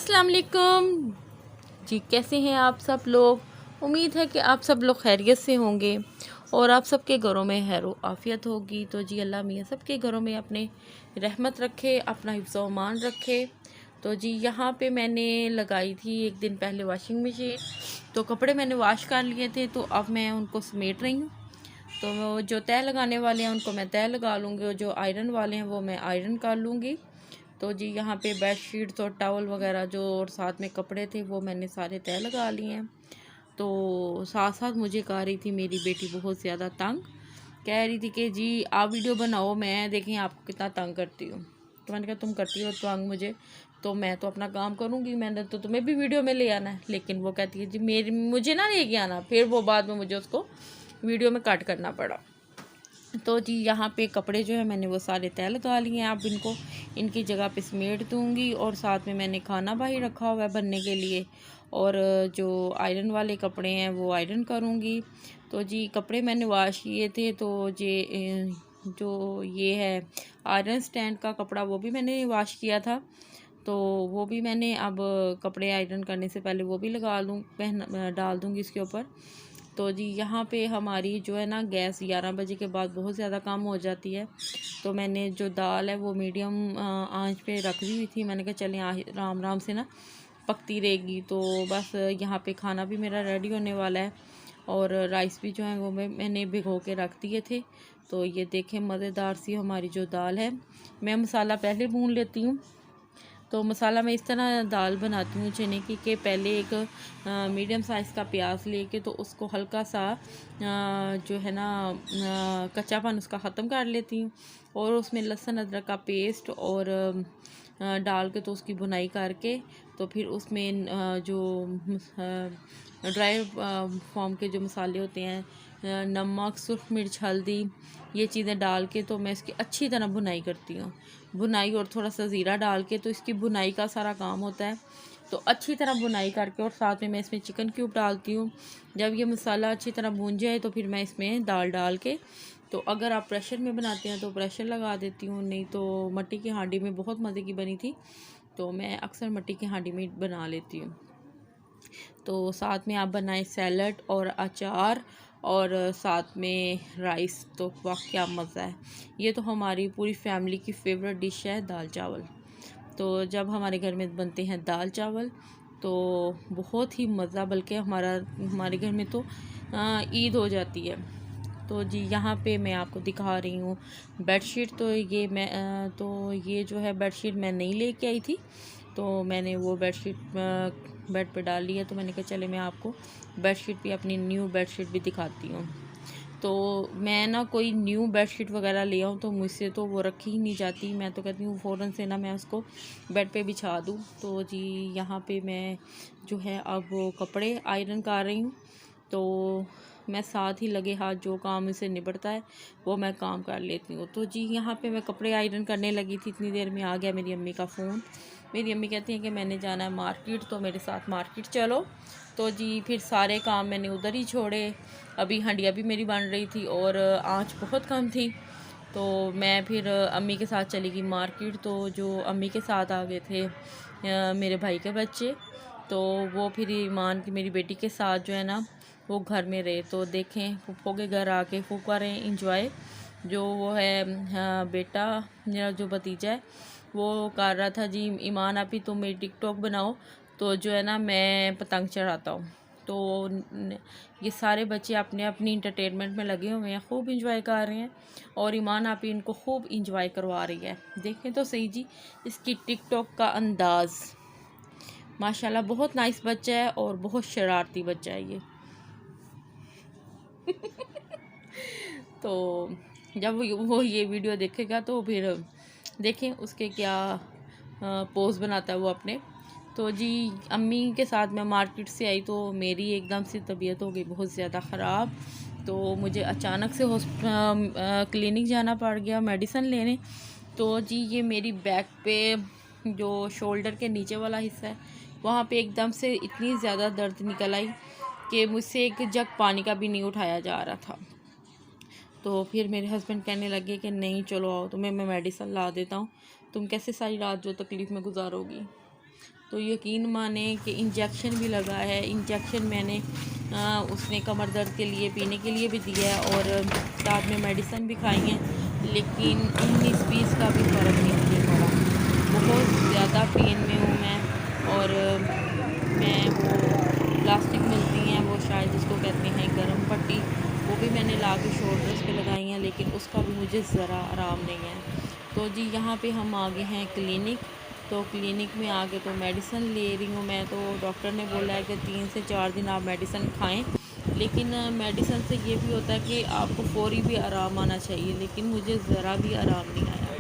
अस्सलाम वालेकुम जी। कैसे हैं आप सब लोग? उम्मीद है कि आप सब लोग खैरियत से होंगे और आप सबके घरों में खैर आफियत होगी। तो जी अल्लाह मियाँ सबके घरों में अपने रहमत रखे, अपना हिफ्ज़ व अमान रखे। तो जी यहाँ पे मैंने लगाई थी एक दिन पहले वॉशिंग मशीन, तो कपड़े मैंने वॉश कर लिए थे, तो अब मैं उनको समेट रही हूँ। तो जो तय लगाने वाले हैं उनको मैं तय लगा लूँगी और जो आयरन वाले हैं वो मैं आयरन कर लूँगी। तो जी यहाँ पे बेड शीट्स और टॉवल वगैरह जो और साथ में कपड़े थे वो मैंने सारे तय लगा लिए हैं। तो साथ साथ मुझे कह रही थी मेरी बेटी बहुत ज़्यादा तंग, कह रही थी कि जी आप वीडियो बनाओ, मैं देखें आपको कितना तंग करती हूँ। तो मैंने कहा तुम करती हो तंग मुझे, तो मैं तो अपना काम करूँगी, मैंने तो तुम्हें भी वीडियो में ले आना है। लेकिन वो कहती है जी मुझे ना लेके आना, फिर वो बाद में मुझे उसको वीडियो में कट करना पड़ा। तो जी यहाँ पे कपड़े जो है मैंने वो सारे तय लगा लिए हैं। अब इनको इनकी जगह पे समेट दूँगी और साथ में मैंने खाना बाहर रखा हुआ है बनने के लिए, और जो आयरन वाले कपड़े हैं वो आयरन करूँगी। तो जी कपड़े मैंने वॉश किए थे, तो जो ये है आयरन स्टैंड का कपड़ा वो भी मैंने वॉश किया था, तो वो भी मैंने अब कपड़े आयरन करने से पहले वो भी डाल दूँगी इसके ऊपर। तो जी यहाँ पे हमारी जो है ना गैस 11 बजे के बाद बहुत ज़्यादा कम हो जाती है। तो मैंने जो दाल है वो मीडियम आंच पे रख दी हुई थी। मैंने कहा चलें आराम आराम से ना पकती रहेगी। तो बस यहाँ पे खाना भी मेरा रेडी होने वाला है और राइस भी जो है वो मैंने भिगो के रख दिए थे। तो ये देखें मज़ेदार सी हमारी जो दाल है। मैं मसाला पहले भून लेती हूँ। तो मसाला मैं इस तरह दाल बनाती हूँ चने की, कि पहले एक मीडियम साइज़ का प्याज लेके तो उसको हल्का सा जो है ना कच्चापन उसका ख़त्म कर लेती हूँ, और उसमें लहसुन अदरक का पेस्ट और डाल के तो उसकी भुनाई करके, तो फिर उसमें जो ड्राई फॉर्म के जो मसाले होते हैं, नमक, सुर्ख मिर्च, हल्दी, ये चीज़ें डाल के तो मैं इसकी अच्छी तरह भुनाई करती हूँ। भुनाई और थोड़ा सा ज़ीरा डाल के, तो इसकी भुनाई का सारा काम होता है। तो अच्छी तरह भुनाई करके और साथ में मैं इसमें चिकन क्यूब डालती हूँ। जब ये मसाला अच्छी तरह भून जाए तो फिर मैं इसमें दाल डाल के, तो अगर आप प्रेशर में बनाते हैं तो प्रेशर लगा देती हूँ, नहीं तो मिट्टी की हांडी में बहुत मज़े की बनी थी, तो मैं अक्सर मिट्टी की हांडी में बना लेती हूँ। तो साथ में आप बनाएं सैलड और अचार और साथ में राइस, तो वाह क्या मज़ा है। ये तो हमारी पूरी फैमिली की फेवरेट डिश है दाल चावल। तो जब हमारे घर में बनते हैं दाल चावल तो बहुत ही मज़ा, बल्कि हमारे घर में तो ईद हो जाती है। तो जी यहाँ पे मैं आपको दिखा रही हूँ बेडशीट। तो ये जो है बेडशीट मैं नहीं लेके आई थी, तो मैंने वो बेडशीट बेड पे डाल ली है। तो मैंने कहा चले मैं आपको बेडशीट भी, अपनी न्यू बेडशीट भी दिखाती हूँ। तो मैं ना कोई न्यू बेडशीट वगैरह ले आऊँ तो मुझसे तो वो रखी ही नहीं जाती। मैं तो कहती हूँ फ़ौरन से ना मैं उसको बेड पे बिछा दूँ। तो जी यहाँ पे मैं जो है अब वो कपड़े आयरन कर रही हूँ। तो मैं साथ ही लगे हाथ जो काम इसे निबड़ता है वो मैं काम कर लेती हूँ। तो जी यहाँ पे मैं कपड़े आयरन करने लगी थी, इतनी देर में आ गया मेरी अम्मी का फ़ोन। मेरी अम्मी कहती हैं कि मैंने जाना है मार्केट, तो मेरे साथ मार्केट चलो। तो जी फिर सारे काम मैंने उधर ही छोड़े। अभी हंडिया भी मेरी बन रही थी और आँच बहुत कम थी, तो मैं फिर अम्मी के साथ चली गई मार्केट। तो जो अम्मी के साथ आ गए थे मेरे भाई के बच्चे, तो वो फिर ईमान की मेरी बेटी के साथ जो है ना वो घर में रहे। तो देखें फूफो के घर आके फूफा रहे इंजॉय। जो वो है बेटा मेरा जो भतीजा है वो कर रहा था जी ईमान आपी तुम मेरी टिकटॉक बनाओ, तो जो है ना मैं पतंग चढ़ाता हूँ। तो ये सारे बच्चे अपने अपनी इंटरटेनमेंट में लगे हुए हैं, खूब इंजॉय कर रहे हैं, और ईमान आपी इनको खूब इंजॉय करवा रही है। देखें तो सही जी इसकी टिकटॉक का अंदाज़, माशाल्लाह बहुत नाइस बच्चा है और बहुत शरारती बच्चा है ये। तो जब वो ये वीडियो देखेगा तो फिर देखें उसके क्या पोज बनाता है वो अपने। तो जी अम्मी के साथ मैं मार्केट से आई तो मेरी एकदम से तबीयत हो गई बहुत ज़्यादा ख़राब। तो मुझे अचानक से क्लिनिक जाना पड़ गया मेडिसिन लेने। तो जी ये मेरी बैक पे जो शोल्डर के नीचे वाला हिस्सा है वहाँ पे एकदम से इतनी ज़्यादा दर्द निकल आई कि मुझसे एक जग पानी का भी नहीं उठाया जा रहा था। तो फिर मेरे हस्बैंड कहने लगे कि नहीं चलो आओ तुम्हें मैं मेडिसिन ला देता हूँ, तुम कैसे सारी रात जो तकलीफ़ में गुजारोगी। तो यकीन माने कि इंजेक्शन भी लगा है। इंजेक्शन मैंने उसने कमर दर्द के लिए पीने के लिए भी दिया है और साथ में मेडिसिन भी खाई हैं, लेकिन 19-20 का भी फ़र्क नहीं मुझे पड़ा। बहुत ज़्यादा पेन में हूँ मैं। और मैं वो प्लास्टिक मिलती हैं, वो शायद उसको कहते हैं गरम पट्टी, वो भी मैंने ला के शोल्डर्स पे लगाई हैं, लेकिन उसका भी मुझे ज़रा आराम नहीं है। तो जी यहाँ पे हम आ गए हैं क्लिनिक। तो क्लिनिक में आके तो मेडिसिन ले रही हूँ मैं। तो डॉक्टर ने बोला है कि 3 से 4 दिन आप मेडिसिन खाएं, लेकिन मेडिसिन से ये भी होता है कि आपको फ़ौरी भी आराम आना चाहिए, लेकिन मुझे ज़रा भी आराम नहीं आया।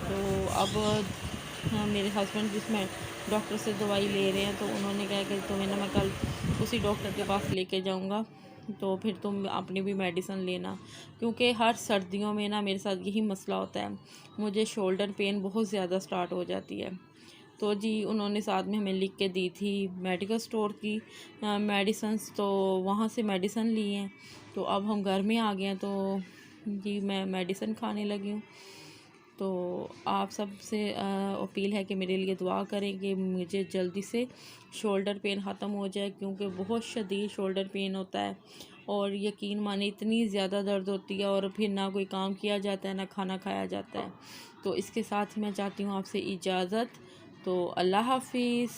तो अब हाँ, मेरे हस्बैंड जिसमें डॉक्टर से दवाई ले रहे हैं, तो उन्होंने कहा कि तुम्हें ना मैं कल उसी डॉक्टर के पास लेके जाऊंगा, तो फिर तुम अपनी भी मेडिसिन लेना, क्योंकि हर सर्दियों में ना मेरे साथ यही मसला होता है, मुझे शोल्डर पेन बहुत ज़्यादा स्टार्ट हो जाती है। तो जी उन्होंने साथ में हमें लिख के दी थी मेडिकल स्टोर की मेडिसन्स, तो वहाँ से मेडिसिन ली हैं। तो अब हम घर में आ गए हैं, तो जी मैं मेडिसिन खाने लगी हूँ। तो आप सब से अपील है कि मेरे लिए दुआ करें कि मुझे जल्दी से शोल्डर पेन ख़त्म हो जाए, क्योंकि बहुत शदीद शोल्डर पेन होता है और यकीन माने इतनी ज़्यादा दर्द होती है और फिर ना कोई काम किया जाता है ना खाना खाया जाता है। तो इसके साथ ही मैं चाहती हूँ आपसे इजाज़त। तो अल्लाह हाफिज़।